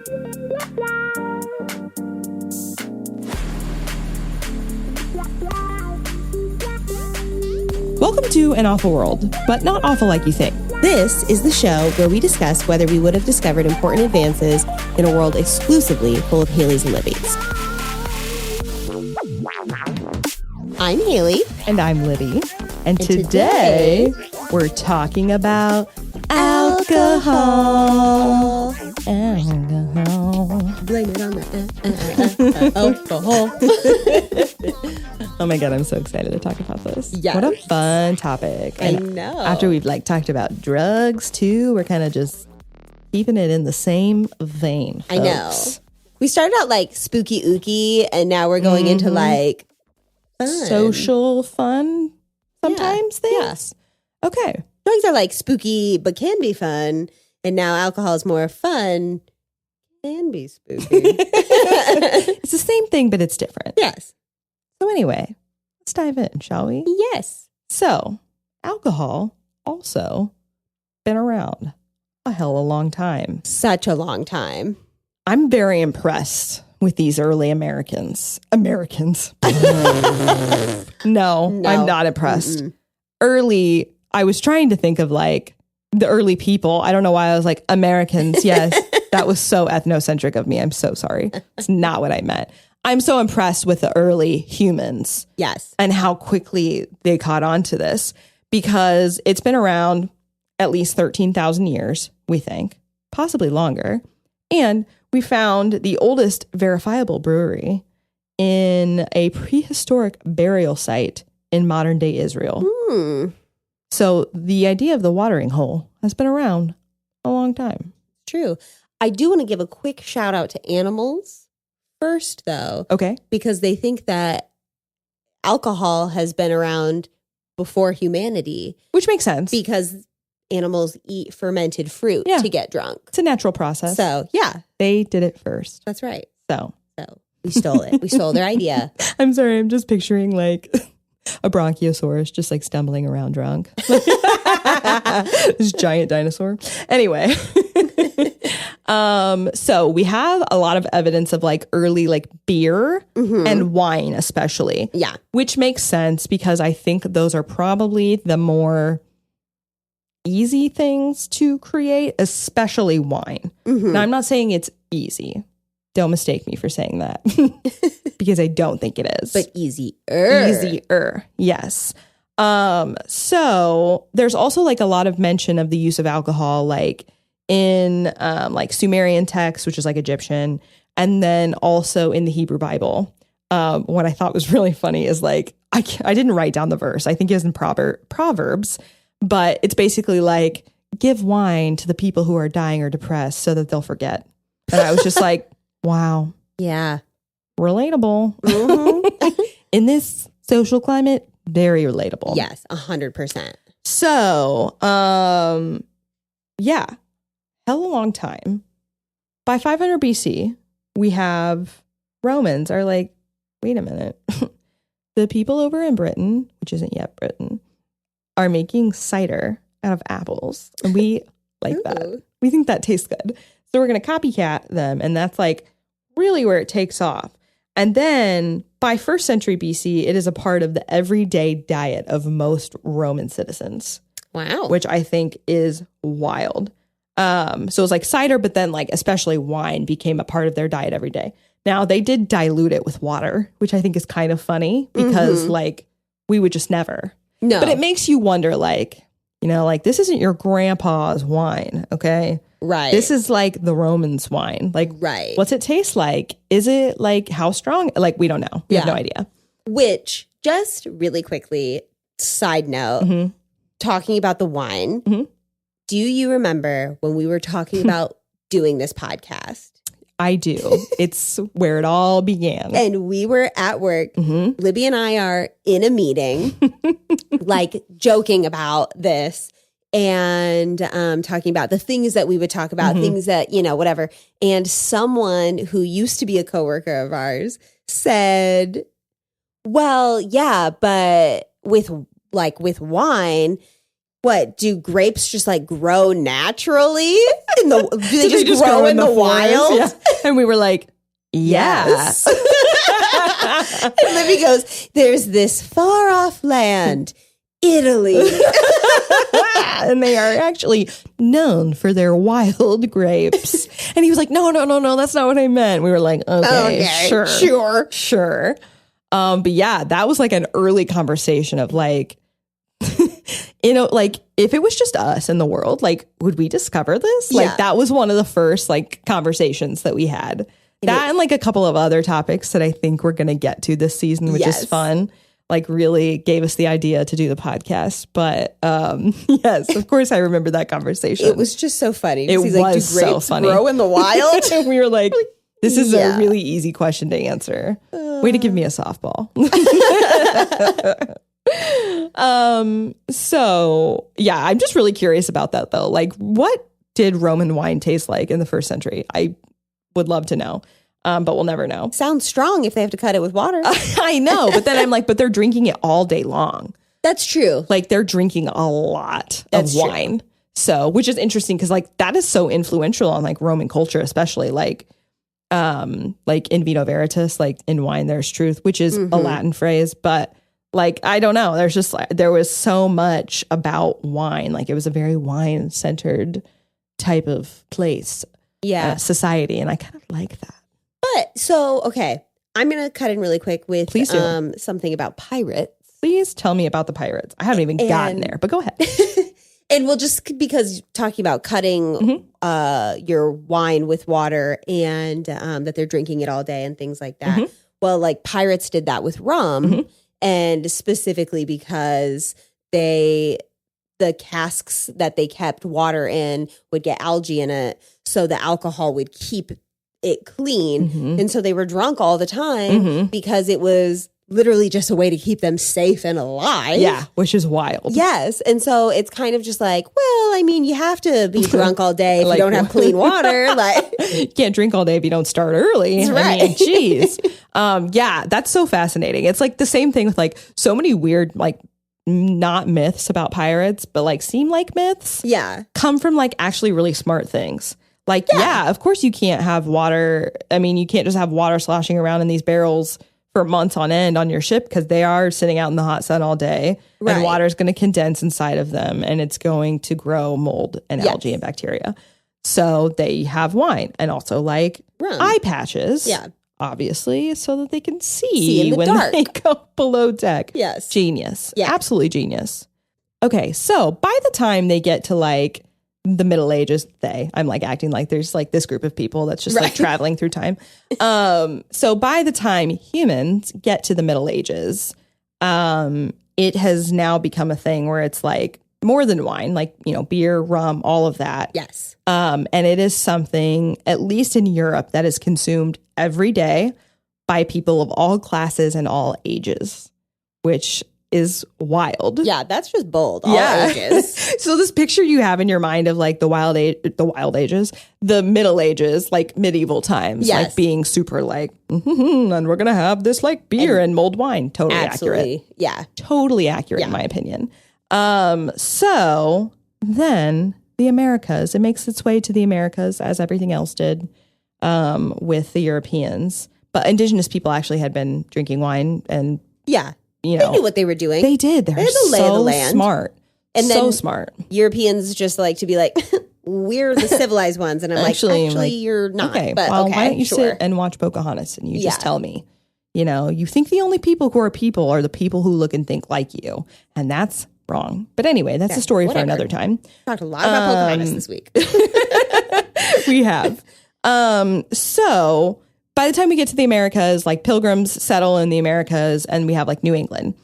Welcome to An Awful World, but not awful like you think. This is the show where we discuss whether we would have discovered important advances in a world exclusively full of Haylies and Libbys. I'm Haylie. And I'm Libby. And today we're talking about alcohol. Alcohol. Blame it on the alcohol. Oh my God, I'm so excited to talk about this. Yes. What a fun topic. And I know. After we've talked about drugs too, we're kind of just keeping it in the same vein, folks. I know. We started out like spooky ooky, and now we're going into like fun. Social fun sometimes things. Yeah. Okay. Drugs are like spooky but can be fun, and now alcohol is more fun, can be spooky. It's the same thing, but it's different. Yes. So anyway, let's dive in, shall we? Yes. So, alcohol also been around a hell of a long time. Such a long time. I'm very impressed with these early Americans. No, I'm not impressed. Mm-mm. Early, I was trying to think of like the early people. I don't know why I was like Americans. Yes, that was so ethnocentric of me. I'm so sorry. It's not what I meant. I'm so impressed with the early humans. Yes. And how quickly they caught on to this, because it's been around at least 13,000 years, we think, possibly longer. And we found the oldest verifiable brewery in a prehistoric burial site in modern day Israel. So the idea of the watering hole has been around a long time. True. I do want to give a quick shout out to animals first, though. Okay. Because they think that alcohol has been around before humanity. Which makes sense. Because animals eat fermented fruit to get drunk. It's a natural process. So, yeah. They did it first. That's right. So we stole it. We stole their idea. I'm sorry. I'm just picturing like a bronchiosaurus just like stumbling around drunk. This giant dinosaur. Anyway. So we have a lot of evidence of like early like beer and wine especially. Yeah. Which makes sense because I think those are probably the more easy things to create, especially wine. Now, I'm not saying it's easy. Don't mistake me for saying that because I don't think it is. But easier. Easier. Yes. So there's also like a lot of mention of the use of alcohol, like in like Sumerian texts, which is like Egyptian, and then also in the Hebrew Bible. What I thought was really funny is like, I didn't write down the verse. I think it was in Proverbs, but it's basically like, give wine to the people who are dying or depressed so that they'll forget. And I was just like, wow. Yeah. Relatable. In this social climate, very relatable. Yes, 100%. So, yeah. Hell a long time. By 500 BC, we have Romans are like, wait a minute. The people over in Britain, which isn't yet Britain, are making cider out of apples. And we like that. We think that tastes good. So we're going to copycat them. And that's like really where it takes off. And then by 1st century BC, it is a part of the everyday diet of most Roman citizens. Wow. Which I think is wild. So it was like cider, but then like especially wine became a part of their diet every day. Now they did dilute it with water, which I think is kind of funny because like we would just never. No. But it makes you wonder like, you know, like this isn't your grandpa's wine, okay? Right. This is like the Romans' wine. Like, what's it taste like? Is it like how strong? Like, we don't know. We have no idea. Which, just really quickly, side note, talking about the wine, do you remember when we were talking about doing this podcast? I do. It's where it all began. And we were at work. Libby and I are in a meeting, like joking about this and talking about the things that we would talk about, things that, you know, whatever. And someone who used to be a coworker of ours said, well, yeah, but with wine, what, do grapes just like grow naturally? in the? Do they just grow in the wild? Yeah. And we were like, yes. And Libby goes, "There's this far off land, Italy." And they are actually known for their wild grapes. And he was like, no, that's not what I meant. We were like, okay. Sure. But yeah, that was like an early conversation of like, like if it was just us in the world, like, would we discover this? Like that was one of the first like conversations that we had. That and like a couple of other topics that I think we're going to get to this season, which is fun. Like really gave us the idea to do the podcast. But yes, of course I remember that conversation. It was just so funny. It was like, do so grapes funny. grow in the wild? And we were like, this is a really easy question to answer. Way to give me a softball. So yeah, I'm just really curious about that though. Like what did Roman wine taste like in the first century? I would love to know. But we'll never know. Sounds strong if they have to cut it with water. I know. But then I'm like, but they're drinking it all day long. That's true. Like they're drinking a lot of wine. True. So, which is interesting because like that is so influential on like Roman culture, especially like in vino veritas, like in wine, there's truth, which is a Latin phrase. But like, I don't know. There's just like, there was so much about wine. Like it was a very wine centered type of place. Yeah. Society. And I kind of like that. But so, okay, I'm going to cut in really quick with something about pirates. Please tell me about the pirates. I haven't even gotten there, but go ahead. And we'll just, because talking about cutting your wine with water and that they're drinking it all day and things like that. Well, like pirates did that with rum and specifically because the casks that they kept water in would get algae in it. So the alcohol would keep it clean. And so they were drunk all the time because it was literally just a way to keep them safe and alive. Yeah, which is wild. Yes. And so it's kind of just like, well, I mean, you have to be drunk all day if like, you don't have clean water. Like, you can't drink all day if you don't start early. That's right. I mean, geez. Yeah, that's so fascinating. It's like the same thing with like so many weird, like not myths about pirates, but like seem like myths. Yeah. Come from like actually really smart things. Like, yeah, of course you can't have water. I mean, you can't just have water sloshing around in these barrels for months on end on your ship because they are sitting out in the hot sun all day and water is going to condense inside of them and it's going to grow mold and algae and bacteria. So they have wine and also like eye patches. Yeah. Obviously, so that they can see in the when dark. They go below deck. Yes. Genius. Yeah. Absolutely genius. Okay, so by the time they get to like the Middle Ages, I'm like acting like there's like this group of people that's just like traveling through time. So by the time humans get to the Middle Ages, it has now become a thing where it's like more than wine, like, you know, beer, rum, all of that. Yes. And it is something, at least in Europe, that is consumed every day by people of all classes and all ages, which is wild. Yeah, that's just bold. All ages. So this picture you have in your mind of like the wild ages, the Middle Ages, like medieval times, like being super like, and we're gonna have this like beer and mulled wine. Totally accurate. Yeah, totally accurate in my opinion. So then the Americas, it makes its way to the Americas as everything else did with the Europeans, but indigenous people actually had been drinking wine and you know, they knew what they were doing. They did. They're the lay of the land. Smart. And so then smart. Europeans just like to be like, we're the civilized ones. And I'm actually you're not. Okay, but well, why don't you sit and watch Pocahontas and you just tell me, you know, you think the only people who are people are the people who look and think like you. And that's wrong. But anyway, that's a story for another time. Talked a lot about Pocahontas this week. We have. So by the time we get to the Americas, like pilgrims settle in the Americas and we have like New England.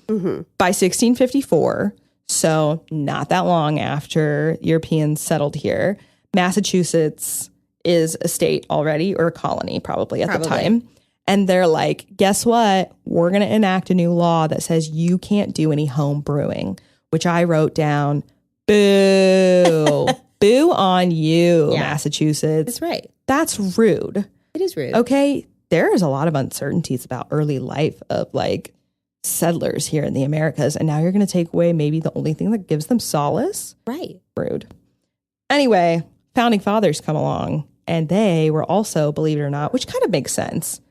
By 1654, so not that long after Europeans settled here, Massachusetts is a state already, or a colony probably at the time. And they're like, guess what? We're going to enact a new law that says you can't do any home brewing, which I wrote down, boo, boo on you, Massachusetts. That's right. That's rude. It is rude. Okay, there is a lot of uncertainties about early life of like settlers here in the Americas. And now you're going to take away maybe the only thing that gives them solace. Right. Rude. Anyway, founding fathers come along, and they were also, believe it or not, which kind of makes sense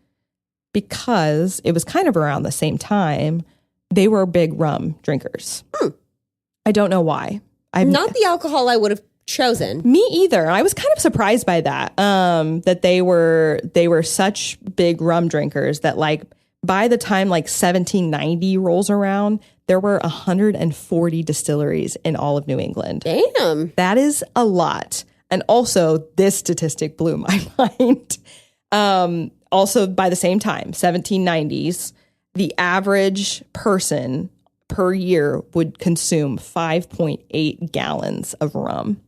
because it was kind of around the same time, they were big rum drinkers. I don't know why. Not the alcohol I would have chosen. Me either. I was kind of surprised by that. That they were such big rum drinkers that like by the time like 1790 rolls around, there were 140 distilleries in all of New England. Damn. That is a lot. And also this statistic blew my mind. Also by the same time, 1790s, the average person per year would consume 5.8 gallons of rum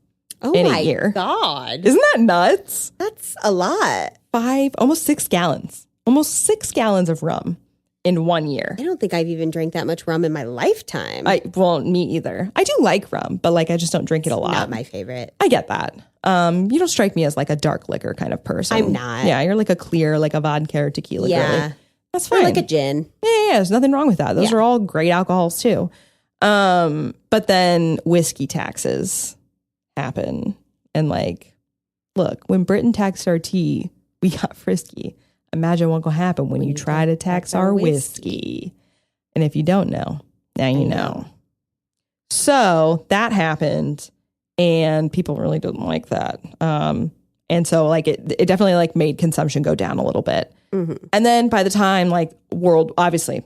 in a year. God. Isn't that nuts? That's a lot. Almost 6 gallons. Almost 6 gallons of rum in 1 year. I don't think I've even drank that much rum in my lifetime. Well, me either. I do like rum, but like I just don't drink it a lot. Not my favorite. I get that. You don't strike me as like a dark liquor kind of person. I'm not. Yeah, you're like a clear, like a vodka or tequila girly. That's fine. Or like a gin. Yeah, there's nothing wrong with that. Those are all great alcohols too. But then whiskey taxes happen. And like, look, when Britain taxed our tea, we got frisky. Imagine what will happen when you try to tax our whiskey. And if you don't know, now you know. So that happened, and people really didn't like that. And so like it definitely like made consumption go down a little bit. Mm-hmm. And then by the time like obviously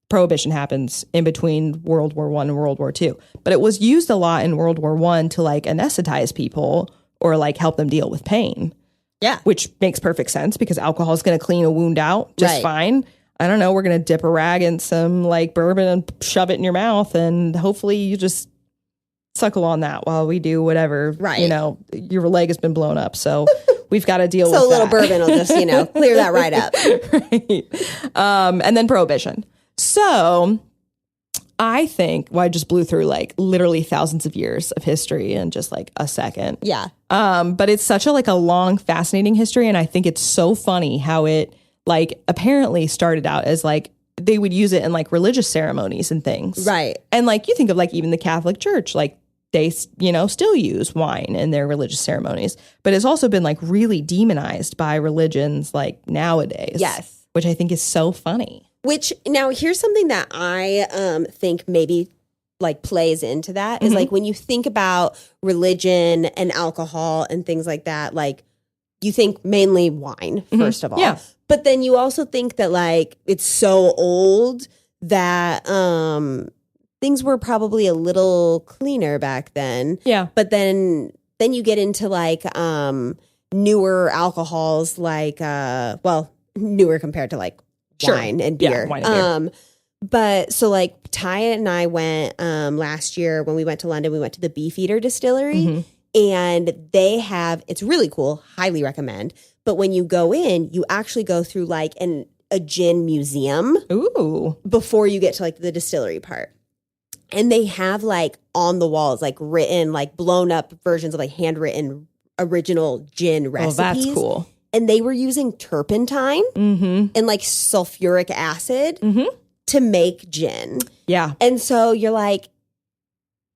prohibition happens in between World War I and World War II, but it was used a lot in World War I to like anesthetize people or like help them deal with pain. Yeah. Which makes perfect sense because alcohol is going to clean a wound out just fine. I don't know. We're going to dip a rag in some like bourbon and shove it in your mouth, and hopefully you just suckle on that while we do whatever. Right. You know, your leg has been blown up. So we've got to deal with that. So a little bourbon will just, clear that right up. Right. And then prohibition. So I think, I just blew through like literally thousands of years of history in just like a second. Yeah. But it's such a like a long, fascinating history. And I think it's so funny how it like apparently started out as like they would use it in like religious ceremonies and things. Right. And like you think of like even the Catholic Church, like they, still use wine in their religious ceremonies. But it's also been like really demonized by religions like nowadays. Yes. Which I think is so funny. Which now here's something that I think maybe like plays into that is like when you think about religion and alcohol and things like that, like you think mainly wine, first of all. Yeah. But then you also think that like it's so old that things were probably a little cleaner back then. Yeah. But then you get into like newer alcohols like newer compared to like wine and beer. Yeah, wine and beer. But so like Ty and I went last year when we went to London, we went to the Beefeater Distillery and they have, it's really cool, highly recommend. But when you go in, you actually go through like a gin museum. Ooh. Before you get to like the distillery part. And they have like on the walls, like written, like blown up versions of like handwritten original gin recipes. Oh, that's cool. And they were using turpentine and like sulfuric acid to make gin. Yeah. And so you're like,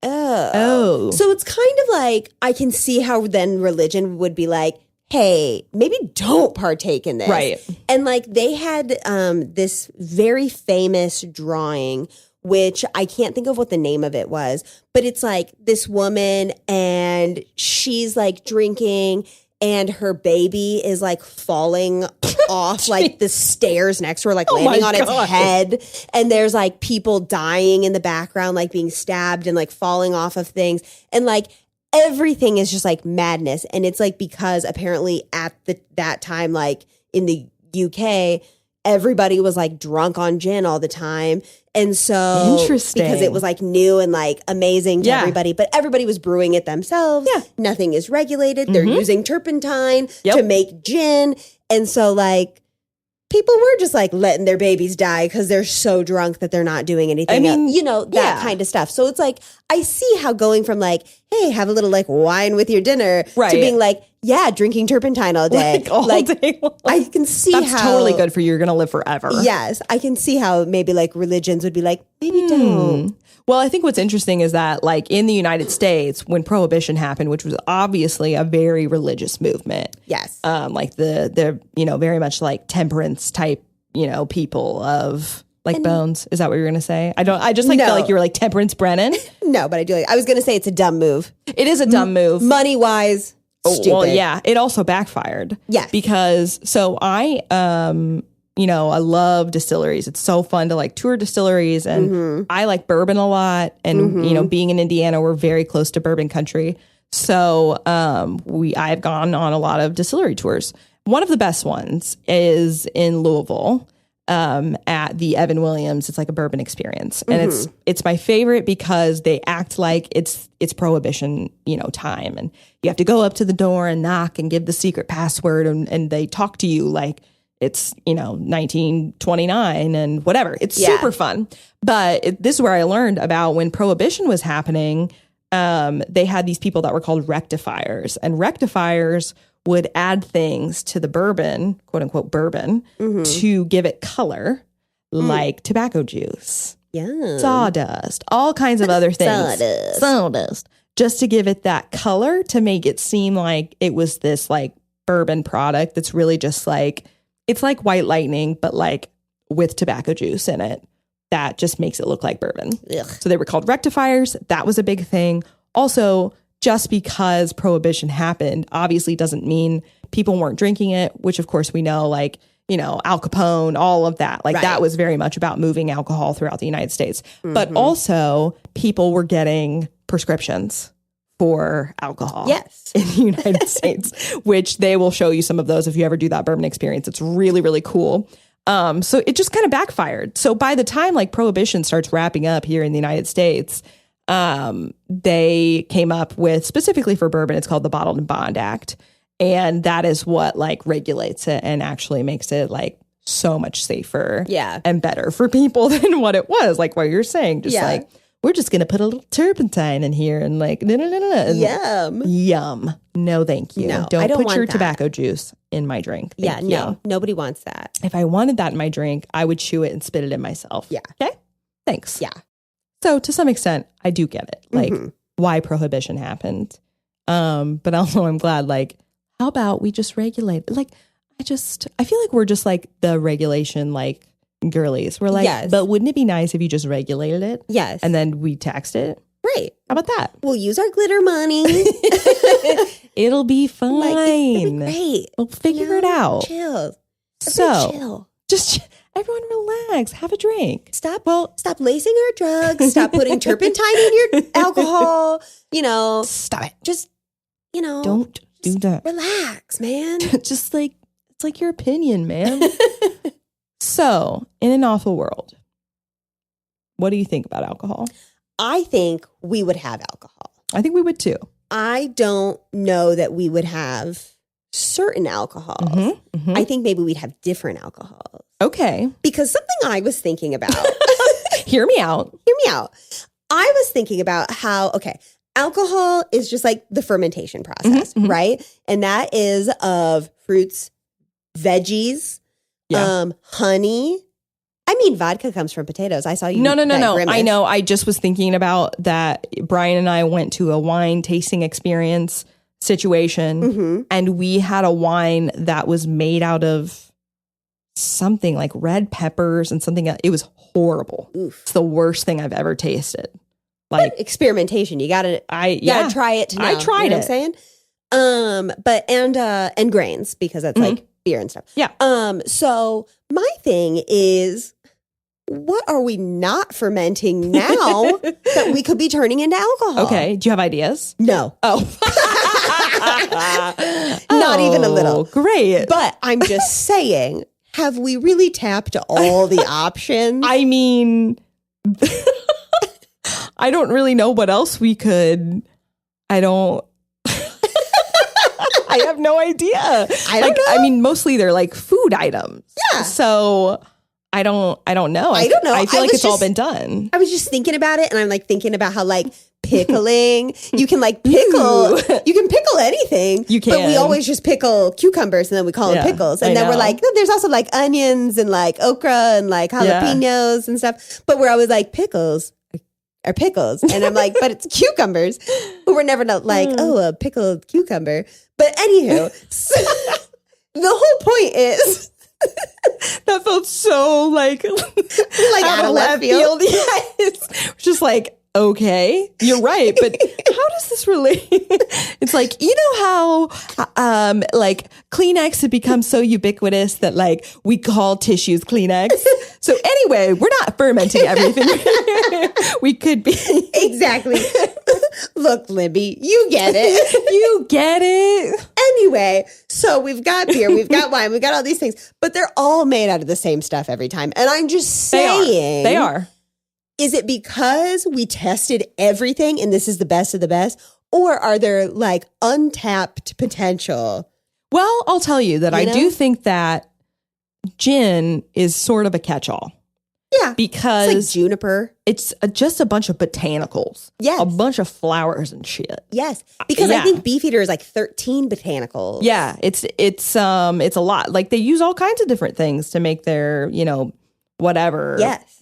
oh. So it's kind of like, I can see how then religion would be like, hey, maybe don't partake in this. Right. And like they had this very famous drawing, which I can't think of what the name of it was, but it's like this woman and she's like drinking and her baby is like falling off like the stairs next to her, like landing on its head. And there's like people dying in the background, like being stabbed and like falling off of things. And like everything is just like madness. And it's like because apparently at that time, like in the UK, everybody was like drunk on gin all the time. And so interesting because it was like new and like amazing to everybody, but everybody was brewing it themselves. Yeah. Nothing is regulated. They're using turpentine to make gin. And so like people were just like letting their babies die because they're so drunk that they're not doing anything. I mean, that kind of stuff. So it's like, I see how going from like, hey, have a little like wine with your dinner to being like, yeah, drinking turpentine all day. Like all day long. I can see that's how totally good for you. You're going to live forever. Yes. I can see how maybe like religions would be like, maybe don't. Well, I think what's interesting is that, like, in the United States, when Prohibition happened, which was obviously a very religious movement. Yes. Like the very much like temperance type, people of like Bones. Is that what you're going to say? I just feel like you were like Temperance Brennan. No, but I do. I was going to say it's a dumb move. It is a dumb move. Money wise, stupid. Well, yeah. It also backfired. Yes. Because I love distilleries. It's so fun to like tour distilleries, and I like bourbon a lot. And, being in Indiana, we're very close to bourbon country. So I've gone on a lot of distillery tours. One of the best ones is in Louisville at the Evan Williams. It's like a bourbon experience. And it's my favorite because they act like it's Prohibition, time. And you have to go up to the door and knock and give the secret password. And they talk to you like it's, 1929 and whatever. It's super fun. But this is where I learned about when Prohibition was happening. They had these people that were called rectifiers, and rectifiers would add things to the bourbon, quote unquote bourbon, to give it color, like tobacco juice, sawdust, all kinds of other things. Sawdust. Just to give it that color, to make it seem like it was this like bourbon product that's really just like, it's like White Lightning, but like with tobacco juice in it. That just makes it look like bourbon. Ugh. So they were called rectifiers. That was a big thing. Also, just because Prohibition happened, obviously doesn't mean people weren't drinking it, which of course we know, like, Al Capone, all of that. Like that was very much about moving alcohol throughout the United States. But also people were getting prescriptions for alcohol in the United States, which they will show you some of those if you ever do that bourbon experience. It's really, really cool. So it just kind of backfired. So by the time like Prohibition starts wrapping up here in the United States, they came up with, specifically for bourbon, it's called the Bottled and Bond Act. And that is what like regulates it and actually makes it like so much safer and better for people than what it was. Like what you're saying, just like, we're just going to put a little turpentine in here and like, yum. No, thank you. No, don't put your tobacco juice in my drink. Thank you. Nobody wants that. If I wanted that in my drink, I would chew it and spit it in myself. Yeah. Okay. Thanks. Yeah. So to some extent, I do get it. Like why Prohibition happened. But also I'm glad, like, how about we just regulate? Like, I feel like we're just like the regulation, like, girlies. We're like, but wouldn't it be nice if you just regulated it? Yes. And then we taxed it? Right. How about that? We'll use our glitter money. It'll be fine. Like, it'll be great. We'll figure it out. Chill. So, just everyone relax. Have a drink. Stop lacing our drugs. Stop putting turpentine in your alcohol. Stop it. Just, don't do that. Relax, man. Just like, it's like your opinion, man. So, in an awful world, what do you think about alcohol? I think we would have alcohol. I think we would too. I don't know that we would have certain alcohols. I think maybe we'd have different alcohols. Okay. Because something I was thinking about. Hear me out. I was thinking about how, alcohol is just like the fermentation process, right? And that is of fruits, veggies, honey. I mean, vodka comes from potatoes. I saw you. No. I know. I just was thinking about that. Brian and I went to a wine tasting experience situation, and we had a wine that was made out of something like red peppers and something else. It was horrible. Oof. It's the worst thing I've ever tasted. Like, but experimentation. You gotta try it to know. I tried it. What I'm saying? But and grains, because that's like beer and stuff. Yeah. So my thing is, what are we not fermenting now that we could be turning into alcohol? Okay. Do you have ideas? No. Oh. Not even a little. Great. But I'm just saying, have we really tapped all the options? I mean, I don't really know what else we could. I have no idea. I don't know. I mean, mostly they're like food items. Yeah. So I don't know. I don't know. I feel like it's all been done. I was just thinking about it, and I'm like thinking about how like pickling, you can like pickle, you can pickle anything. You can. But we always just pickle cucumbers and then we call them pickles. And then we're like, there's also like onions and like okra and like jalapenos and stuff. But we're always like pickles. are pickles. And I'm like, but it's cucumbers. But we're never like, oh, a pickled cucumber. But anywho, so, the whole point is. That felt so like out of left field. Yes. Just like, okay, you're right, but how does this relate? It's like, you know how like Kleenex had become so ubiquitous that like we call tissues Kleenex. So anyway, we're not fermenting everything. We could be. Exactly. Look, Libby, you get it. You get it. Anyway, so we've got beer, we've got wine, we've got all these things, but they're all made out of the same stuff every time. And I'm just saying. They are. Is it because we tested everything and this is the best of the best? Or are there like untapped potential? Well, I'll tell you that I do think that gin is sort of a catch-all. Yeah. Because it's like juniper. It's just a bunch of botanicals. Yes. A bunch of flowers and shit. Yes. Because I think Beefeater is like 13 botanicals. Yeah. It's a lot. Like they use all kinds of different things to make their, whatever. Yes.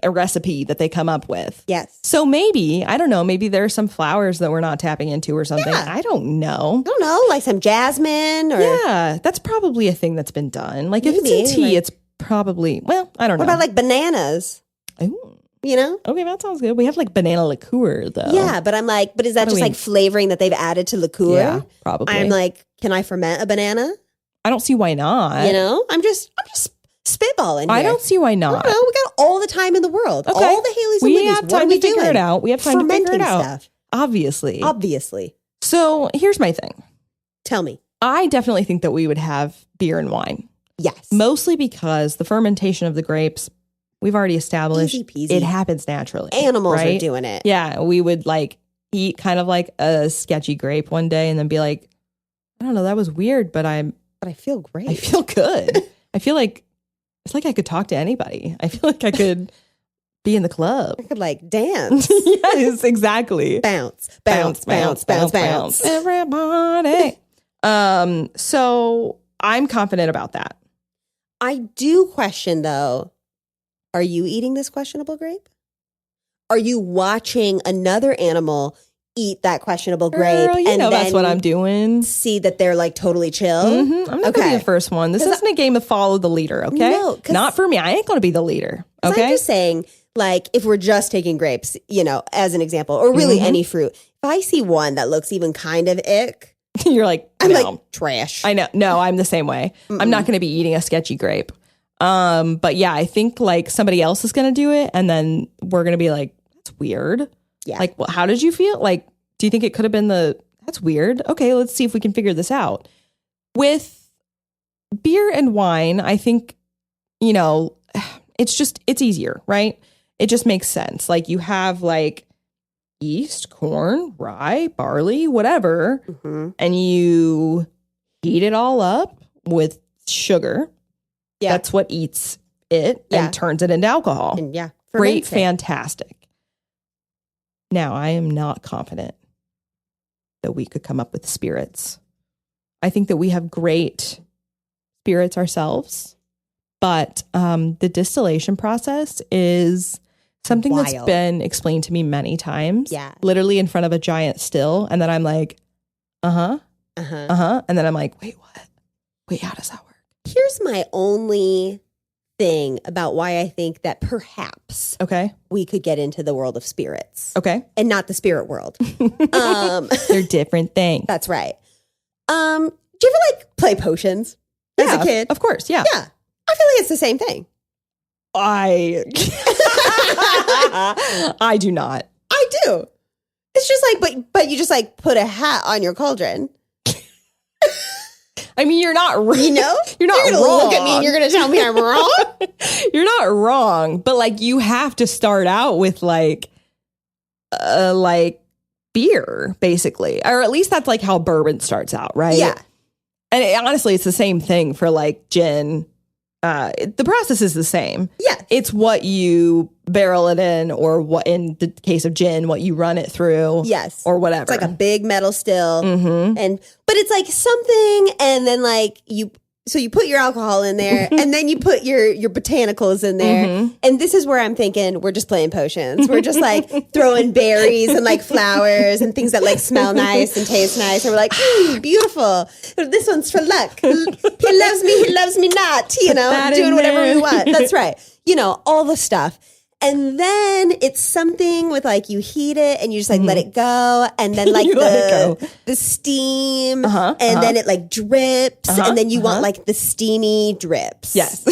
A recipe that they come up with. Yes. So maybe, I don't know, maybe there are some flowers that we're not tapping into or something. Yeah. I don't know. Like some jasmine or. Yeah, that's probably a thing that's been done. Like maybe, if it's in tea, it's probably, well, I don't know. What about like bananas? Ooh. Okay, that sounds good. We have like banana liqueur though. Yeah, but I'm like, but is that just like flavoring that they've added to liqueur? Yeah, probably. I'm like, can I ferment a banana? I don't see why not. I'm just spitballing here. I don't see why not. I don't know. We got all the time in the world. Okay. All the Haleys and we Libbies. have time to figure it out. We have time to figure it out. Stuff. Obviously. So here's my thing. Tell me. I definitely think that we would have beer and wine. Yes. Mostly because the fermentation of the grapes, we've already established, easy peasy. It happens naturally. Animals right? are doing it. Yeah. We would like eat kind of like a sketchy grape one day and then be like, I don't know, that was weird, but I feel great. I feel good. I feel like it's like I could talk to anybody. I feel like I could be in the club. I could like dance. Yes, exactly. Bounce, bounce, bounce, bounce, bounce. Everybody. So I'm confident about that. I do question though, are you eating this questionable grape? Are you watching another animal eat that questionable grape? Girl, you know that's what I'm doing. See that they're like totally chill? Mm-hmm. I'm not going to be the first one. This isn't a game of follow the leader, okay? No, not for me. I ain't going to be the leader, okay? I'm just saying, like, if we're just taking grapes, as an example, or really any fruit, if I see one that looks even kind of ick, you're like, I'm no. like, trash. I know. No, I'm the same way. I'm not going to be eating a sketchy grape. But yeah, I think like somebody else is going to do it, and then we're going to be like, that's weird. Yeah. Like, well, how did you feel? Like, do you think it could have been that's weird? Okay, let's see if we can figure this out. With beer and wine, I think, it's easier, right? It just makes sense. Like you have like yeast, corn, rye, barley, whatever, and you heat it all up with sugar. Yeah. That's what eats it and turns it into alcohol. And great, fantastic. Now, I am not confident that we could come up with spirits. I think that we have great spirits ourselves, but the distillation process is something that's been explained to me many times. Yeah. Literally in front of a giant still. And then I'm like, and then I'm like, wait, what? Wait, how does that work? Here's my only thing about why I think that perhaps we could get into the world of spirits. Okay. And not the spirit world. They're different things. That's right. Do you ever like play potions as a kid? Of course. Yeah. Yeah. I feel like it's the same thing. I do not. I do. It's just like, but you just like put a hat on your cauldron. I mean, you're not, you're not you're gonna wrong. Look at me and you're going to tell me I'm wrong. You're not wrong, but like you have to start out with like beer, basically, or at least that's like how bourbon starts out, right? Yeah. And honestly, it's the same thing for like gin. The process is the same. Yeah. It's what you barrel it in, or what, in the case of gin, what you run it through. Yes. Or whatever. It's like a big metal still. Mm-hmm. But it's like something, and then like so you put your alcohol in there and then you put your botanicals in there. And this is where I'm thinking we're just playing potions. We're just like throwing berries and like flowers and things that like smell nice and taste nice. And we're like, beautiful. This one's for luck. He loves me not, you know, doing whatever we want. That's right. You know, all the stuff. And then it's something with like you heat it and you just like let it go, and then like the steam, and then it like drips, and then you want like the steamy drips. Yes.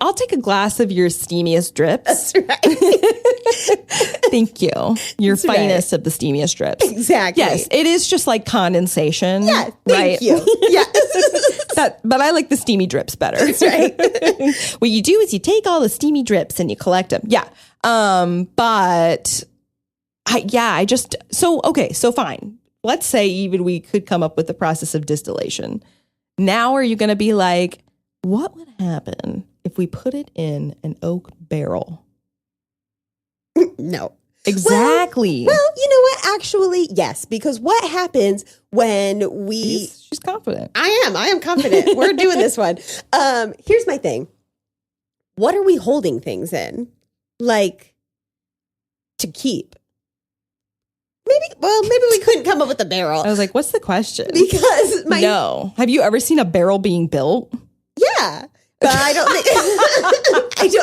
I'll take a glass of your steamiest drips. That's right. Thank you. Your finest of the steamiest drips. Exactly. Yes, it is just like condensation. Yeah. Thank you. Yes. But I like the steamy drips better. That's right. What you do is you take all the steamy drips and you collect them. Yeah. So fine. Let's say even we could come up with the process of distillation. Now are you going to be like, what would happen if we put it in an oak barrel? No. Exactly. Well, you know what? Actually, yes. Because what happens when we... She's confident. I am confident. We're doing this one. Here's my thing. What are we holding things in? Like, to keep? Maybe we couldn't come up with a barrel. I was like, what's the question? Because No. Have you ever seen a barrel being built? Yeah. But I don't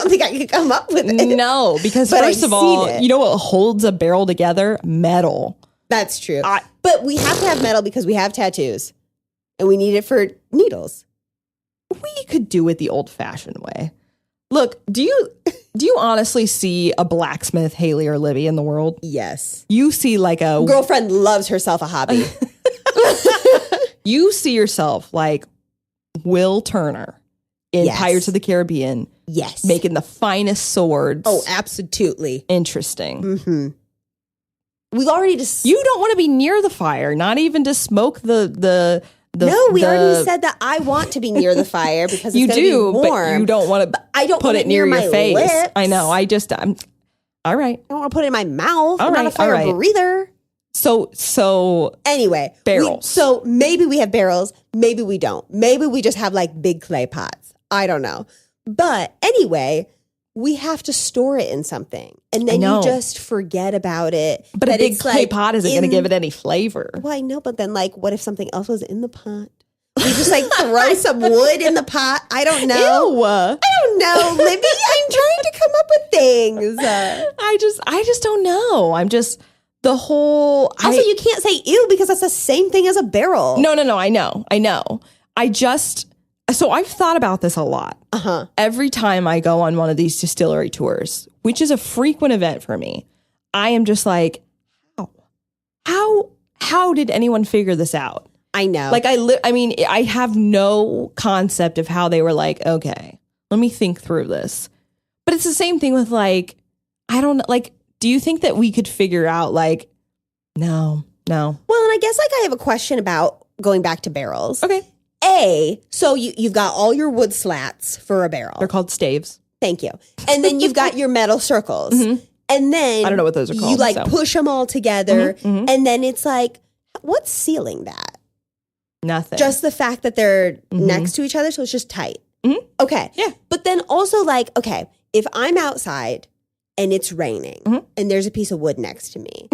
think I could come up with it. No, because first of all, you know what holds a barrel together? Metal. That's true. But we have to have metal because we have tattoos. And we need it for needles. We could do it the old-fashioned way. Look, do you honestly see a blacksmith, Haylie or Libby in the world? Yes. You see like a... Girlfriend loves herself a hobby. You see yourself like Will Turner in Yes. Pirates of the Caribbean. Yes. Making the finest swords. Oh, absolutely. Interesting. Mm-hmm. We've already You don't want to be near the fire, not even to smoke the No, we already said that I want to be near the fire because it's going to be warm. But you don't want to I don't put it near your face. Lips. I know. I'm all right. I don't want to put it in my mouth. All I'm right, not a fire all right. breather. So anyway, barrels. So maybe we have barrels. Maybe we don't. Maybe we just have like big clay pots. I don't know. But anyway, we have to store it in something. And then you just forget about it. But a big clay pot isn't going to give it any flavor. Well, I know, but then like, what if something else was in the pot? We just like throw some wood in the pot. I don't know. Ew. I don't know, Libby. I'm trying to come up with things. I just don't know. I'm just the whole. Also, you can't say ew because that's the same thing as a barrel. No. I know. So I've thought about this a lot. Every time I go on one of these distillery tours, which is a frequent event for me, I am just like, how did anyone figure this out? I know. Like I have no concept of how they were like, okay, let me think through this. But it's the same thing with like, I don't like, do you think that we could figure out like, no. Well, and I guess like I have a question about going back to barrels. Okay. So you've got all your wood slats for a barrel. They're called staves. Thank you. And then you've got your metal circles. And then I don't know what those are called. You like push them all together. And then it's like, what's sealing that? Nothing. Just the fact that they're next to each other. So it's just tight. Okay. Yeah. But then also like, okay, if I'm outside and it's raining and there's a piece of wood next to me.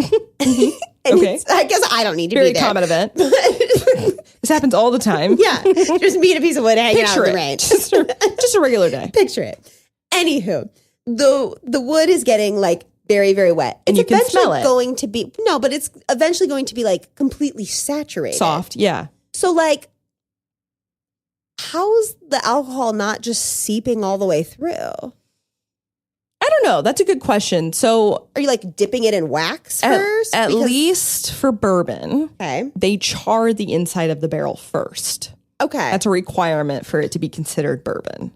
Okay. I guess I don't need to Very be there. common event. This happens all the time. Yeah. Just me and a piece of wood hanging out in the rain. Just a regular day. Picture it. Anywho, the wood is getting like very, very wet. And you can smell it. Going to be, no, but it's eventually going to be like completely saturated. Soft, yeah. So like, how's the alcohol not just seeping all the way through? I don't know. That's a good question. So are you like dipping it in wax first? At least for bourbon, okay, they char the inside of the barrel first. Okay. That's a requirement for it to be considered bourbon.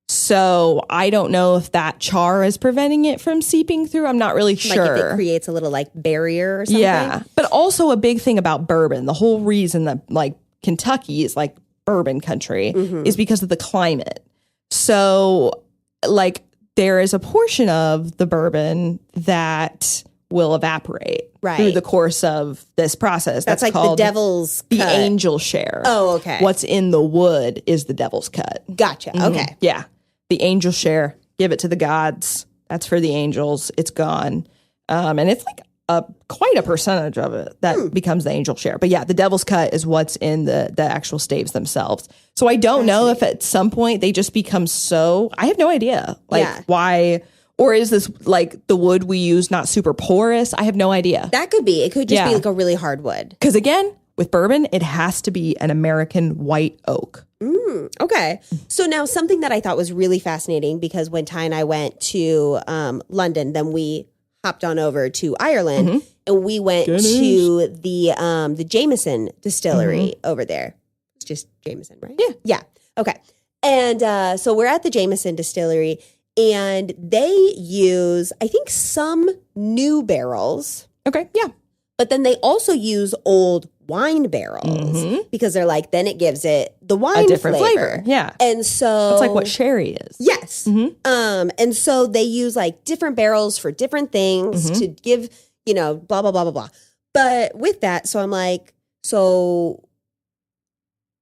So I don't know if that char is preventing it from seeping through. I'm not really sure. Like if it creates a little like barrier or something? Yeah. But also a big thing about bourbon, the whole reason that like Kentucky is like bourbon country is because of the climate. So like there is a portion of the bourbon that will evaporate through the course of this process. That's like called the devil's cut. The angel share. Oh, okay. What's in the wood is the devil's cut. Gotcha. Okay. Yeah. The angel share, give it to the gods. That's for the angels. It's gone. And it's like quite a percentage of it that becomes the angel share. But yeah, the devil's cut is what's in the actual staves themselves. So I don't know if at some point they just become so, I have no idea why, or is this like the wood we use not super porous? I have no idea. That could be. It could just be like a really hard wood. Because again, with bourbon, it has to be an American white oak. Okay. So now something that I thought was really fascinating, because when Ty and I went to London, then we hopped on over to Ireland and we went to the Jameson distillery over there. It's just Jameson, right? Yeah. Yeah. Okay. And so we're at the Jameson distillery and they use, I think, some new barrels. Okay. Yeah. But then they also use old wine barrels because they're like, then it gives it the wine a different flavor. Yeah. And so it's like what sherry is. Yes. And so they use like different barrels for different things to give, blah, blah, blah, blah, blah. But with that, so I'm like, so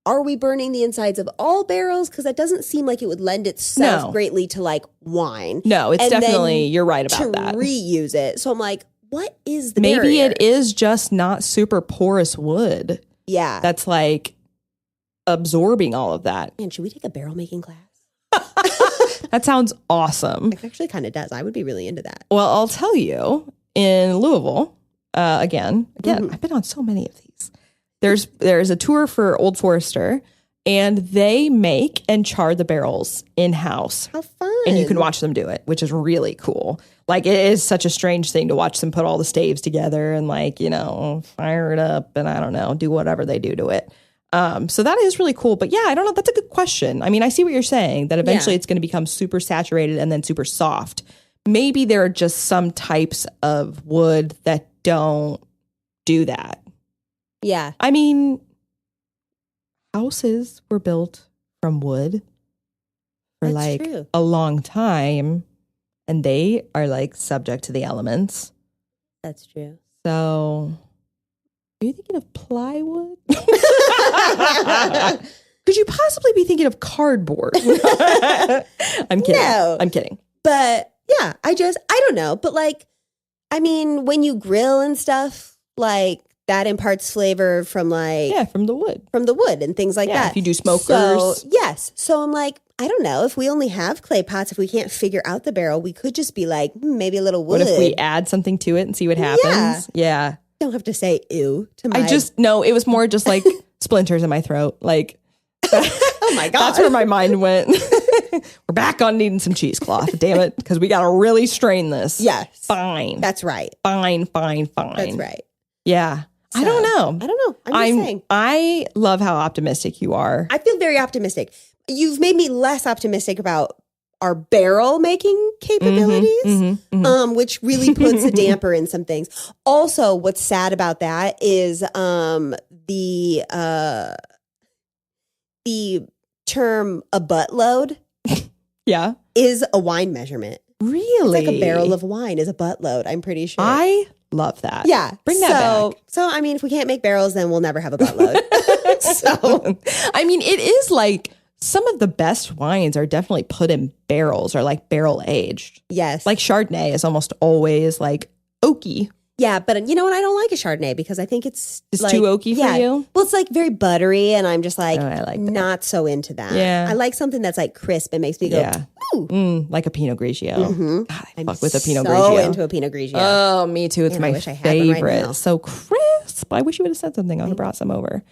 are we burning the insides of all barrels? Because that doesn't seem like it would lend itself greatly to like wine. No, it's definitely, you're right about that. To reuse it. So I'm like, what is the Maybe barrier? it is just not super porous wood. Yeah. That's like absorbing all of that. Man, should we take a barrel making class? That sounds awesome. It actually kind of does. I would be really into that. Well, I'll tell you, in Louisville, again, I've been on so many of these. There's a tour for Old Forester, and they make and char the barrels in-house. How fun. And you can watch them do it, which is really cool. Like, it is such a strange thing to watch them put all the staves together and, like, fire it up and, I don't know, do whatever they do to it. So that is really cool. But, yeah, I don't know. That's a good question. I mean, I see what you're saying, that eventually it's going to become super saturated and then super soft. Maybe there are just some types of wood that don't do that. Yeah. I mean, houses were built from wood for true. A long time, and they are like subject to the elements. That's true. So, are you thinking of plywood? Could you possibly be thinking of cardboard? I'm kidding. No. I'm kidding. But yeah, I don't know. But like, I mean, when you grill and stuff, like that imparts flavor from from the wood. From the wood and things like that. If you do smokers. So, yes. So I'm like, I don't know. If we only have clay pots, if we can't figure out the barrel, we could just be like, maybe a little wood. What if we add something to it and see what happens? Yeah. Don't have to say ew to my... No, it was more just like splinters in my throat. Like, oh my God. That's where my mind went. We're back on needing some cheesecloth, damn it, because we got to really strain this. Yes. Fine. That's right. Fine. That's right. Yeah. So, I don't know. I'm just saying. I love how optimistic you are. I feel very optimistic. You've made me less optimistic about our barrel making capabilities, which really puts a damper in some things. Also, what's sad about that is the term a buttload is a wine measurement. Really? It's like a barrel of wine is a buttload, I'm pretty sure. I love that. Yeah. Bring that back. So, I mean, if we can't make barrels, then we'll never have a buttload. So, I mean, it is like some of the best wines are definitely put in barrels or like barrel aged. Yes. Like Chardonnay is almost always like oaky. Yeah, but you know what? I don't like a Chardonnay because I think it's like, too oaky for you? Well, it's like very buttery and I'm just like, I like that. not so into that. Yeah. I like something that's like crisp and makes me go, ooh. Like a Pinot Grigio. God, I fuck with a Pinot so Grigio. into a Pinot Grigio. Oh, me too. It's Man, my I wish I had one right favorite. now. So crisp. I wish you would have said something. I would have brought some over.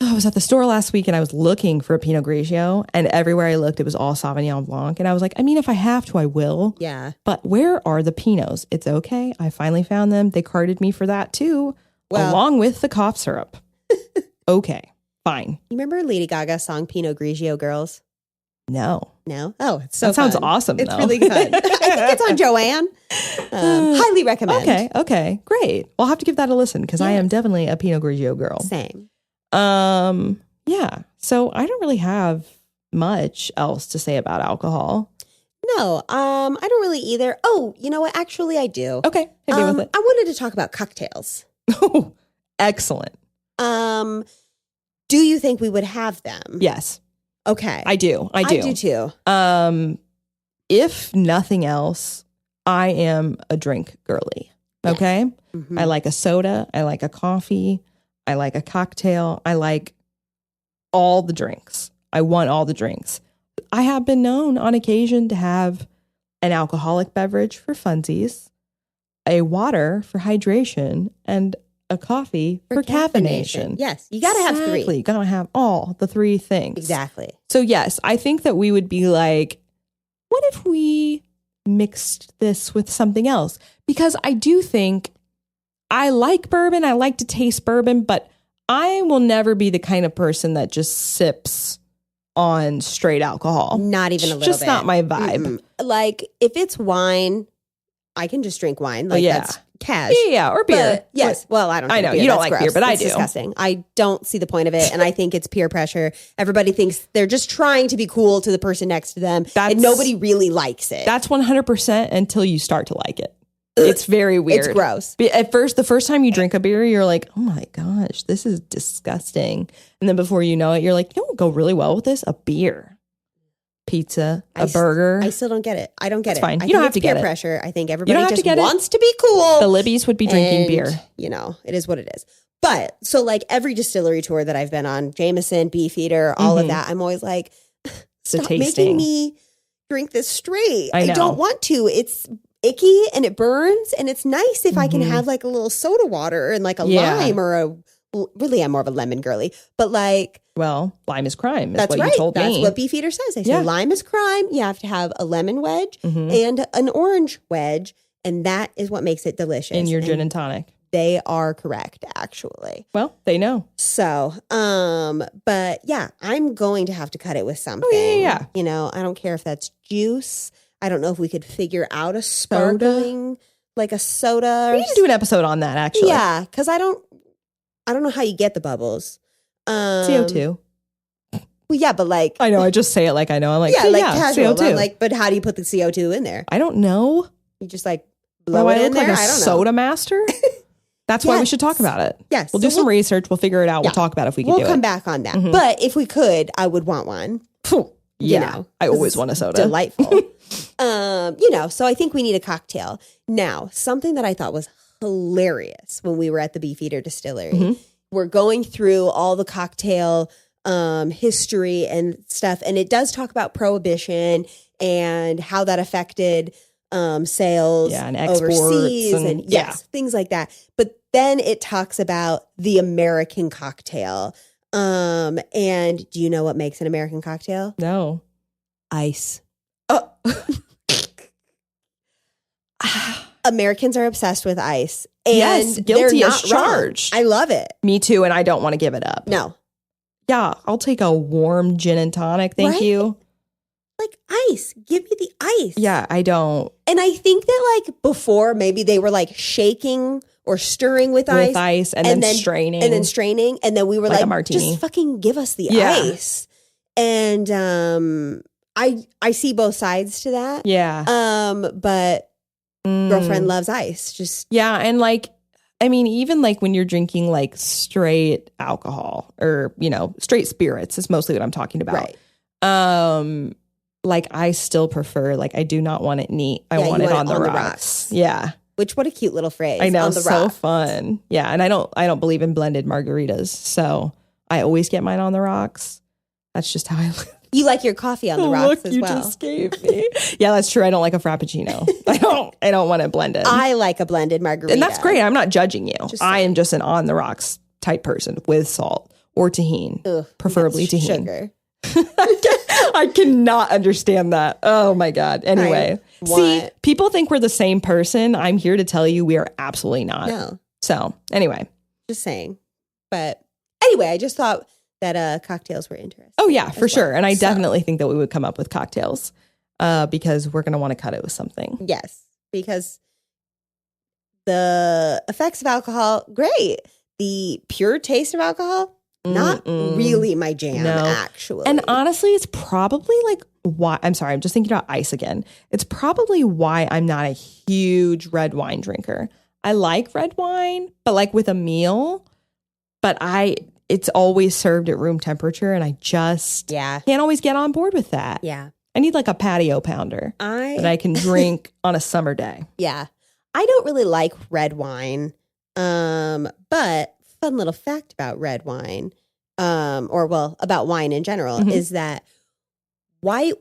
I was at the store last week and I was looking for a Pinot Grigio, and everywhere I looked, it was all Sauvignon Blanc. And I was like, I mean, if I have to, I will. Yeah. But where are the Pinots? It's okay. I finally found them. They carded me for that too, along with the cough syrup. Okay, fine. You remember Lady Gaga's song Pinot Grigio Girls? No. No? Oh, it's so That sounds fun. awesome, It's though. really good. I think it's on Joanne. Highly recommend. Okay, great. Well, I'll have to give that a listen because I am definitely a Pinot Grigio girl. Same. Yeah. So I don't really have much else to say about alcohol. No, I don't really either. Oh, you know what? Actually, I do. Okay, hit me with it. I wanted to talk about cocktails. Oh, excellent. Do you think we would have them? Yes. Okay. I do. I do too. If nothing else, I am a drink girly. Okay. Yes. Mm-hmm. I like a soda. I like a coffee. I like a cocktail. I like all the drinks. I want all the drinks. I have been known on occasion to have an alcoholic beverage for funsies, a water for hydration, and a coffee for caffeination. Yes, you got to have three. You got to have all the three things. Exactly. So yes, I think that we would be like, what if we mixed this with something else? Because I do think I like bourbon. I like to taste bourbon, but I will never be the kind of person that just sips on straight alcohol. Not even a little just bit. Not my vibe. Mm-mm. Like if it's wine, I can just drink wine. Like that's cash. Yeah, or beer. But, yes. Well, I don't. I know beer. you don't That's like gross. beer, but I That's do. Disgusting. I don't see the point of it, and I think it's peer pressure. Everybody thinks they're just trying to be cool to the person next to them, and nobody really likes it. That's 100% until you start to like it. It's very weird. It's gross. At first, the first time you drink a beer, you're like, oh my gosh, this is disgusting. And then before you know it, you're like, you know what would go really well with this? A beer. Pizza, a burger. I still don't get it. I don't get it's it. fine. I You don't think have to it's peer get it. pressure. I think everybody just get wants to be cool. The Libbies would be drinking beer. You know, it is what it is. But so like every distillery tour that I've been on, Jameson, Beefeater, all of that, I'm always like, stop making me drink this straight. I don't want to. It's icky and it burns, and it's nice if I can have like a little soda water and like a lime or really I'm more of a lemon girly, but like, well, lime is crime. That's what right. You told me. That's what Beefeater says. They say lime is crime. You have to have a lemon wedge and an orange wedge, and that is what makes it delicious. In your gin and tonic. They are correct, actually. Well, they know. So, but yeah, I'm going to have to cut it with something. Oh, yeah. You know, I don't care if that's juice. I don't know if we could figure out a sparkling, like a soda. We need to do an episode on that, actually. Yeah, because I don't know how you get the bubbles. CO2. Well, yeah, but like I know, I just say it like I know. I'm like, casual. CO2. I'm like, but how do you put the CO2 in there? I don't know. You just like blow it in there. Like a I don't know. soda master. That's why we should talk about it. Yes, we'll do some research. We'll figure it out. We'll talk about if we can do it. We'll come back on that. But if we could, I would want one. Yeah, you know, I always want a soda. Delightful. You know, so I think we need a cocktail. Now, something that I thought was hilarious when we were at the Beefeater Distillery. We're going through all the cocktail history and stuff, and it does talk about Prohibition and how that affected sales and exports overseas and things like that. But then it talks about the American cocktail. And do you know what makes an American cocktail? No. Ice. Oh. Americans are obsessed with ice. And yes, guilty they're as not charged. Wrong. I love it. Me too, and I don't want to give it up. No. Yeah, I'll take a warm gin and tonic. Thank you. Like ice. Give me the ice. Yeah, I don't. And I think that like before, maybe they were like shaking or stirring with ice. And then straining. And then straining. And then we were like a martini. Just fucking give us the ice. And I see both sides to that. Yeah. But girlfriend loves ice. Just and like, I mean, even like when you're drinking like straight alcohol or, you know, straight spirits is mostly what I'm talking about. Right. Like I still prefer, like I do not want it neat. I want it on the rocks. Yeah. Which, what a cute little phrase. I know, on the so rock. fun. Yeah, and I don't believe in blended margaritas, so I always get mine on the rocks. That's just how I live. You like your coffee on the rocks as well. You just gave me. Yeah, that's true. I don't like a frappuccino. I don't want it blended. I like a blended margarita, and that's great. I'm not judging you. I am just an on the rocks type person with salt or tahini, preferably tahini. Sugar. I cannot understand that. Oh my God. Anyway, see, people think we're the same person. I'm here to tell you we are absolutely not. No. So anyway. Just saying. But anyway, I just thought that cocktails were interesting. Oh yeah, for sure. And I definitely think that we would come up with cocktails because we're going to want to cut it with something. Yes, because the effects of alcohol, great. The pure taste of alcohol, not really my jam, actually. And honestly, it's probably like why. I'm sorry, I'm just thinking about ice again. It's probably why I'm not a huge red wine drinker. I like red wine, but like with a meal, but it's always served at room temperature, and I just can't always get on board with that. Yeah. I need like a patio pounder that I can drink on a summer day. Yeah. I don't really like red wine. But fun little fact about red wine, about wine in general, is that white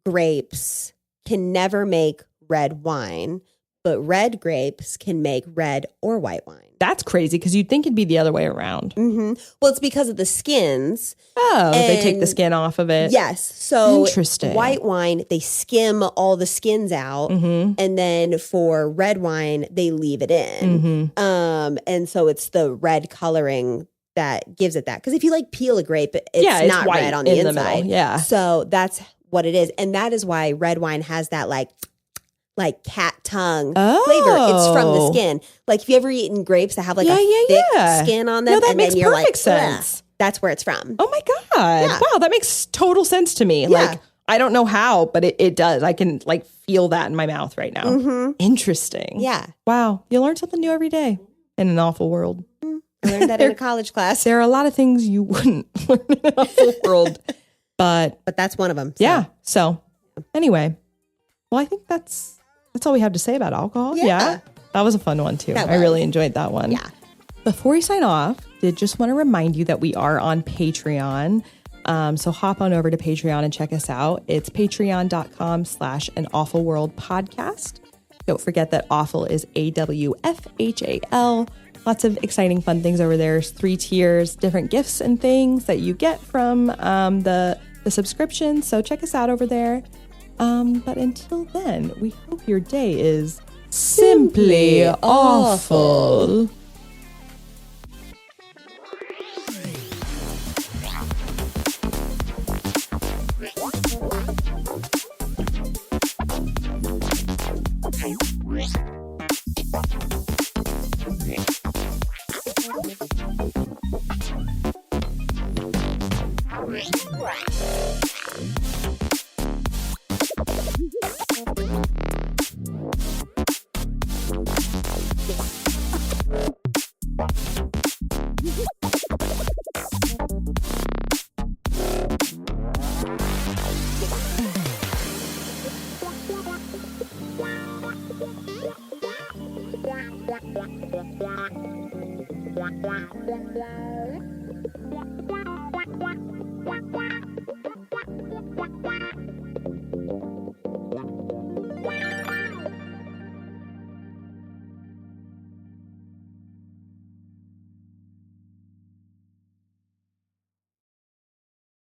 grapes can never make red wine, but red grapes can make red or white wine. That's crazy because you'd think it'd be the other way around. Mm-hmm. Well, it's because of the skins. Oh, they take the skin off of it. Yes. So interesting. White wine, they skim all the skins out. And then for red wine, they leave it in. And so it's the red coloring that gives it that. Because if you like peel a grape, it's not red on the inside. Yeah. So that's what it is. And that is why red wine has that like cat tongue flavor. It's from the skin. Like if you ever eaten grapes that have like a thick skin on them, no, that and makes then you're perfect like, sense. That's where it's from. Oh my God. Yeah. Wow, that makes total sense to me. Yeah. Like, I don't know how, but it does. I can like feel that in my mouth right now. Interesting. Yeah. Wow. You learn something new every day in an awful world. I learned that in a college class. There are a lot of things you wouldn't learn in an awful world, but that's one of them. So. Yeah. So anyway, well, I think that's all we have to say about alcohol. Yeah. That was a fun one too. I really enjoyed that one. Yeah. Before we sign off, did just want to remind you that we are on Patreon. So hop on over to Patreon and check us out. It's patreon.com/anawfulworldpodcast. Don't forget that awful is AWFHAL. Lots of exciting, fun things over there. There's 3 tiers, different gifts and things that you get from the subscription. So check us out over there. But until then, we hope your day is simply awful. Wow.